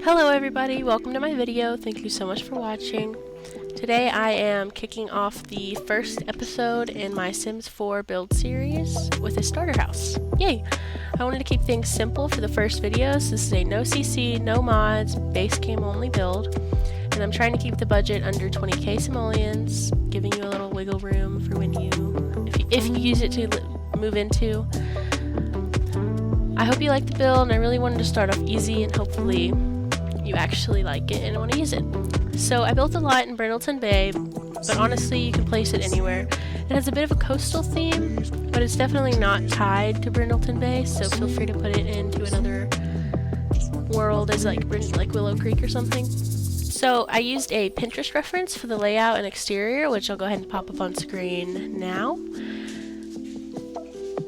Hello everybody, welcome to my video. Thank you so much for watching. Today I am kicking off the first episode in my Sims 4 build series with a starter house. Yay! I wanted to keep things simple for the first videos. This is a no CC, no mods, base game only build. And I'm trying to keep the budget under 20k simoleons, giving you a little wiggle room for when if you use it to move into. I hope you like the build, and I really wanted to start off easy and hopefully you actually like it and want to use it. So I built a lot in Brindleton Bay, but honestly you can place it anywhere. It has a bit of a coastal theme, but it's definitely not tied to Brindleton Bay, so feel free to put it into another world as like Willow Creek or something. So I used a Pinterest reference for the layout and exterior, which I'll go ahead and pop up on screen now.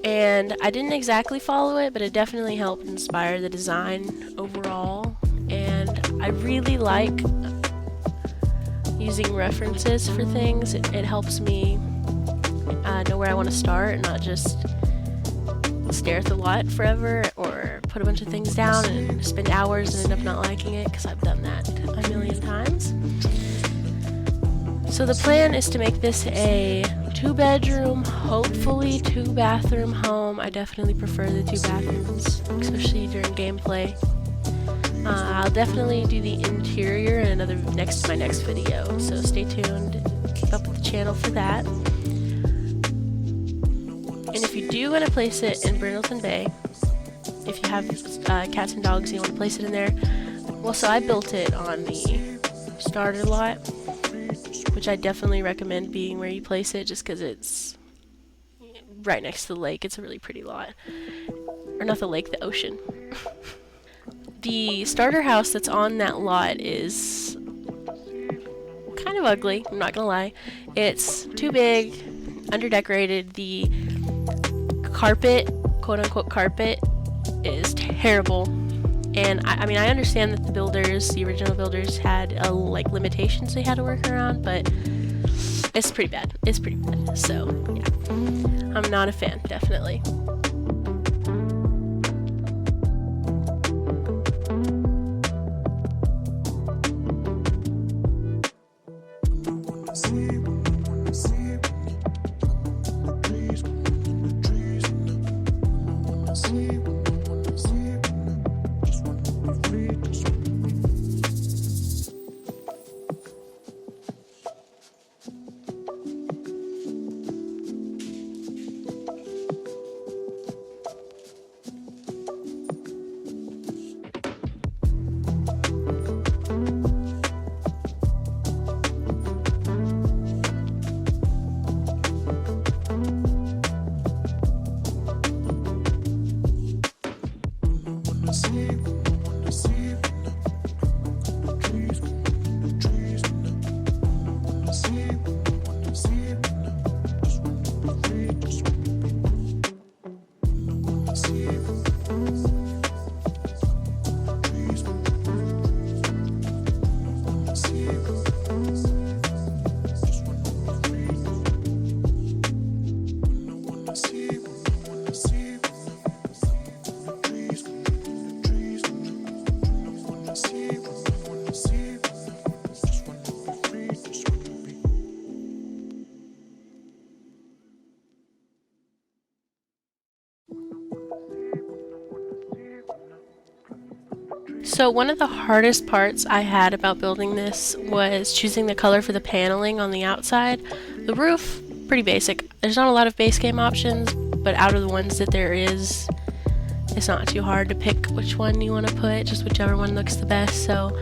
And I didn't exactly follow it, but it definitely helped inspire the design overall. And I really like using references for things. It helps me know where I want to start and not just stare at the lot forever or put a bunch of things down and spend hours and end up not liking it, because I've done that a million times. So the plan is to make this a 2-bedroom, hopefully 2-bathroom home. I definitely prefer the 2 bathrooms, especially during gameplay. I'll definitely do the interior in my next video, so stay tuned. Keep up with the channel for that. And if you do want to place it in Brindleton Bay, if you have cats and dogs and you want to place it in there, well, so I built it on the starter lot, which I definitely recommend being where you place it, just because it's right next to the lake. It's a really pretty lot. Or not the lake, the ocean. The starter house that's on that lot is kind of ugly, I'm not gonna lie. It's too big, underdecorated. The carpet, quote-unquote carpet, is terrible. And I mean, I understand that the original builders had limitations they had to work around, but it's pretty bad. It's pretty bad. So yeah, I'm not a fan, definitely. So one of the hardest parts I had about building this was choosing the color for the paneling on the outside. The roof, pretty basic. There's not a lot of base game options, but out of the ones that there is, it's not too hard to pick which one you want to put, just whichever one looks the best. So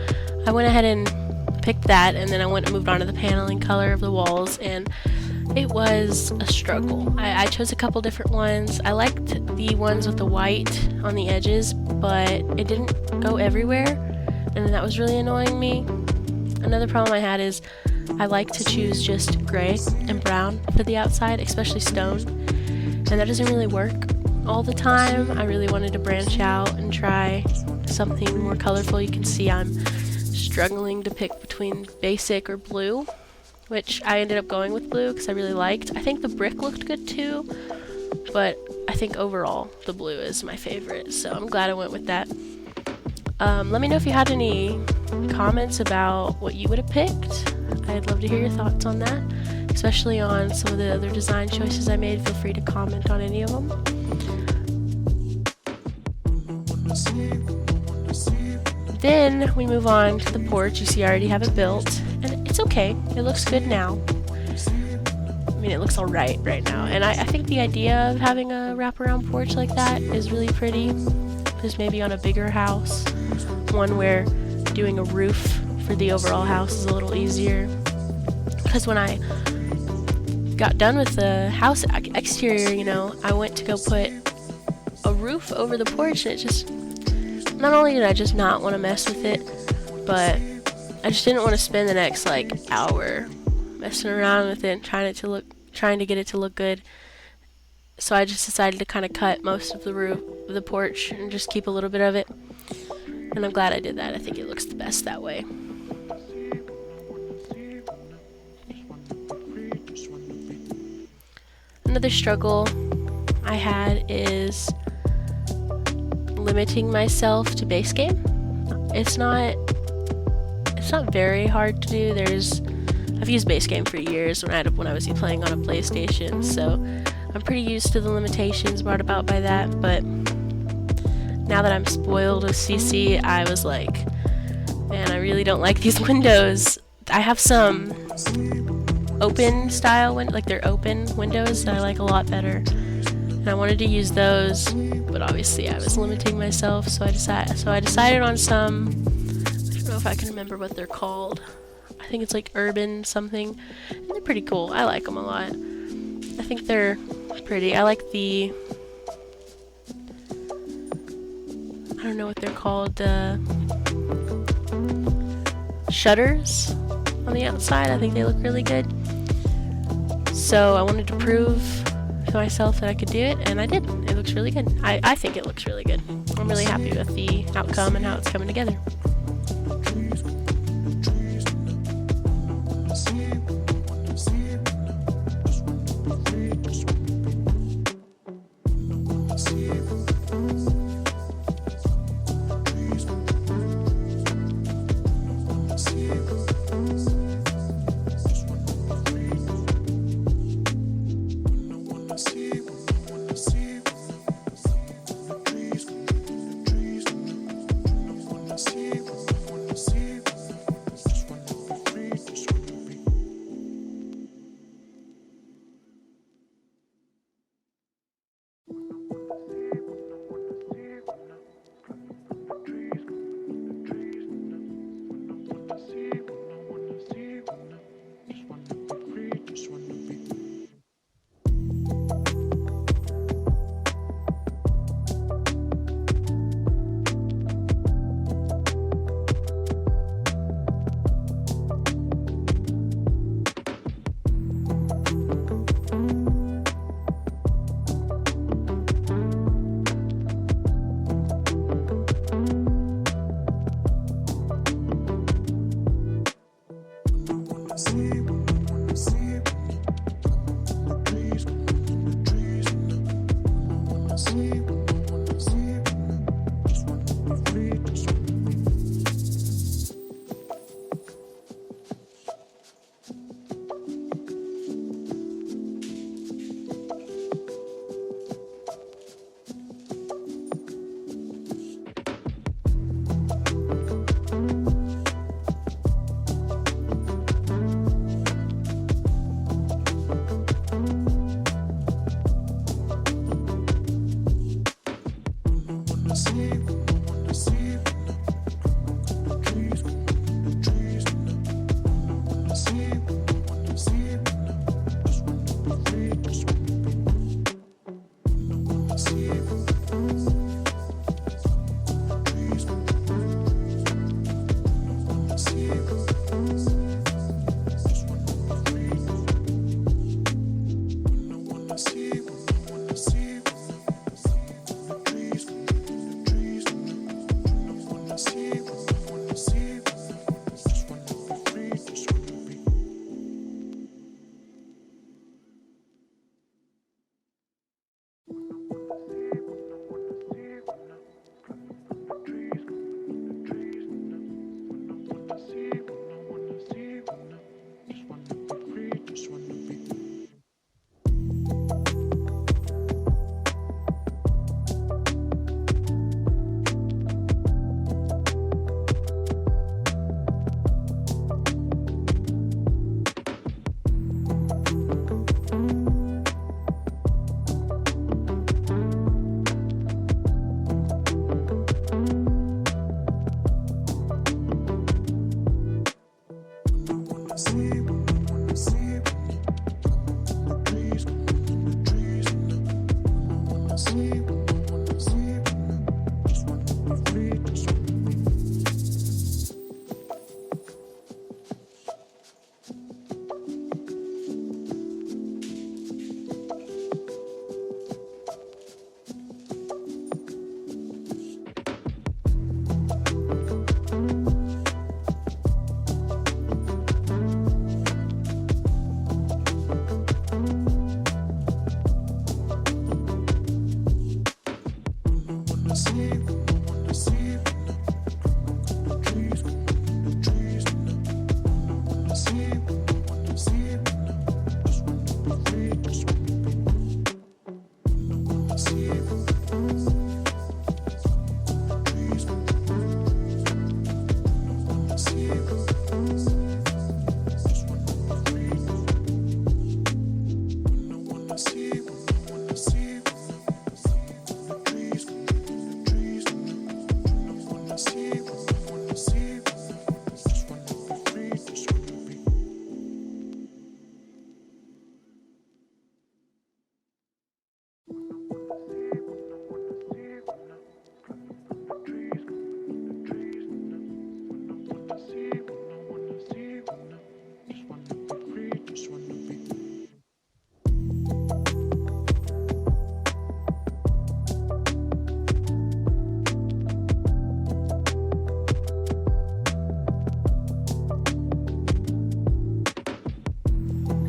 I went ahead and picked that, and then I went and moved on to the paneling color of the walls, and it was a struggle. I chose a couple different ones. I liked the ones with the white on the edges, but it didn't go everywhere, and that was really annoying me. Another problem I had is I like to choose just gray and brown for the outside, especially stone, and that doesn't really work all the time. I really wanted to branch out and try something more colorful. You can see I'm struggling to pick between basic or blue, which I ended up going with blue because I really liked. I think the brick looked good too, but I think overall the blue is my favorite, so I'm glad I went with that. Let me know if you had any comments about what you would have picked. I'd love to hear your thoughts on that, especially on some of the other design choices I made. Feel free to comment on any of them. Then we move on to the porch. You see I already have it built, and it's okay. It looks good now. I mean, it looks alright right now, and I think the idea of having a wraparound porch like that is really pretty. Just maybe on a bigger house, one where doing a roof for the overall house is a little easier. Because when I got done with the house exterior, you know, I went to go put a roof over the porch, and it just, not only did I just not want to mess with it, but I just didn't want to spend the next like hour messing around with it and trying to get it to look good. So I just decided to kind of cut most of the roof of the porch and just keep a little bit of it. And I'm glad I did that. I think it looks the best that way. Another struggle I had is limiting myself to base game. It's not very hard to do. I've used base game for years when I was playing on a PlayStation, so I'm pretty used to the limitations brought about by that. But now that I'm spoiled with CC, I was like, man, I really don't like these windows. I have some open style like they're open windows that I like a lot better, and I wanted to use those, but obviously I was limiting myself, so I decided on some, I don't know if I can remember what they're called. I think it's like urban something, and they're pretty cool. I like them a lot. I think they're pretty. I like the, I don't know what they're called, shutters on the outside. I think they look really good. So I wanted to prove to myself that I could do it, and I did. It looks really good. I think it looks really good. I'm really happy with the outcome and how it's coming together.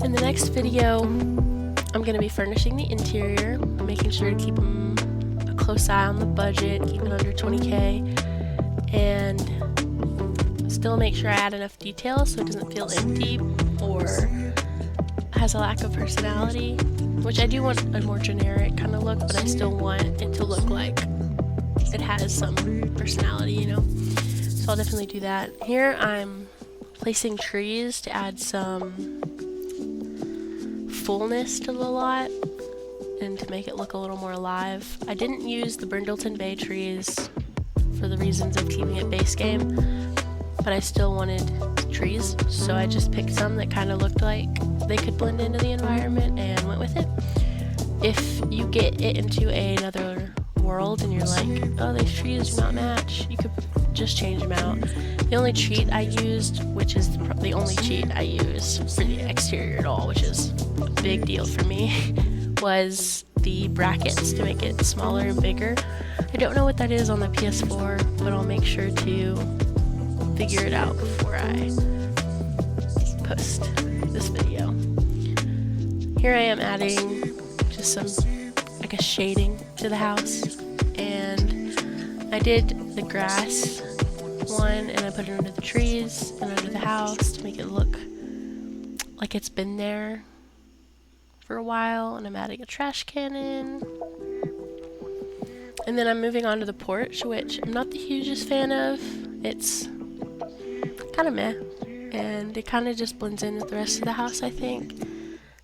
In the next video, I'm going to be furnishing the interior, making sure to keep a close eye on the budget, keep it under 20k, and still make sure I add enough detail so it doesn't feel empty or has a lack of personality, which I do want a more generic kind of look, but I still want it to look like it has some personality, you know? So I'll definitely do that. Here I'm placing trees to add some fullness to the lot and to make it look a little more alive. I didn't use the Brindleton Bay trees for the reasons of keeping it base game, but I still wanted trees, so I just picked some that kind of looked like they could blend into the environment and went with it. If you get it into another world and you're like, oh, these trees do not match, you could just change them out. The only cheat I used, which is the only cheat I use for the exterior at all, which is a big deal for me, was the brackets to make it smaller and bigger. I don't know what that is on the PS4, but I'll make sure to figure it out before I post this video. Here I am adding just some, I guess, shading to the house, and I did the grass one and I put it under the trees and under the house to make it look like it's been there for a while, and I'm adding a trash can in. And then I'm moving on to the porch, which I'm not the hugest fan of. It's kind of meh, and it kind of just blends in with the rest of the house, I think.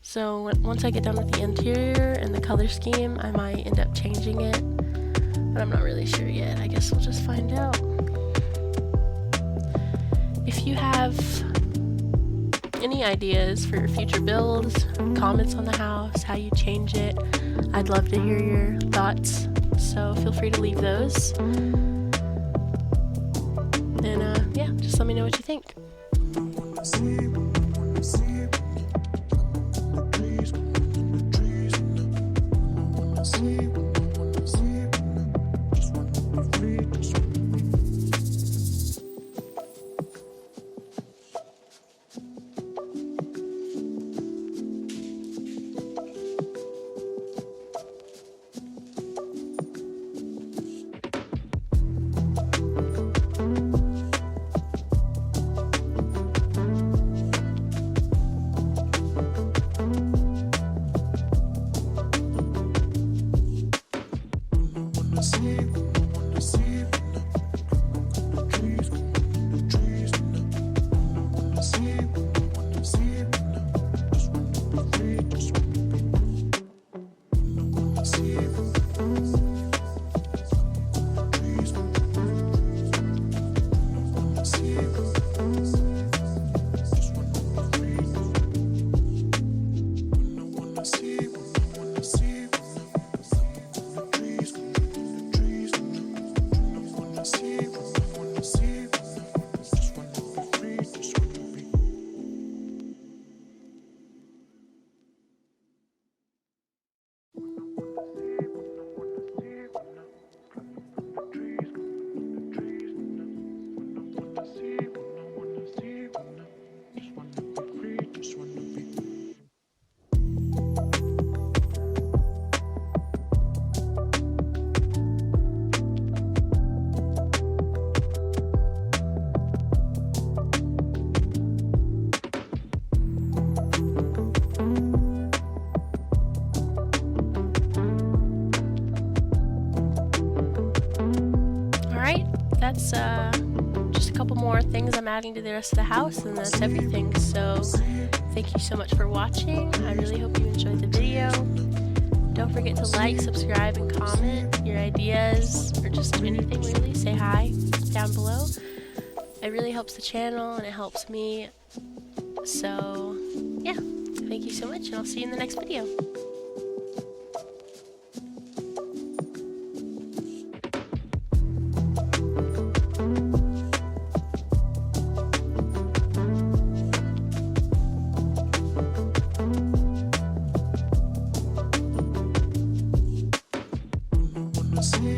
So once I get done with the interior and the color scheme, I might end up changing it, but I'm not really sure yet. I guess we'll just find out. If you have any ideas for your future builds, comments on the house, how you change it, I'd love to hear your thoughts, so feel free to leave those. And yeah, just let me know what you think. that's just a couple more things I'm adding to the rest of the house, and that's everything. So thank you so much for watching. I really hope you enjoyed the video. Don't forget to like, subscribe, and comment your ideas, or just anything really. Say hi down below. It really helps the channel, and it helps me. So yeah, thank you so much, and I'll see you in the next video. See,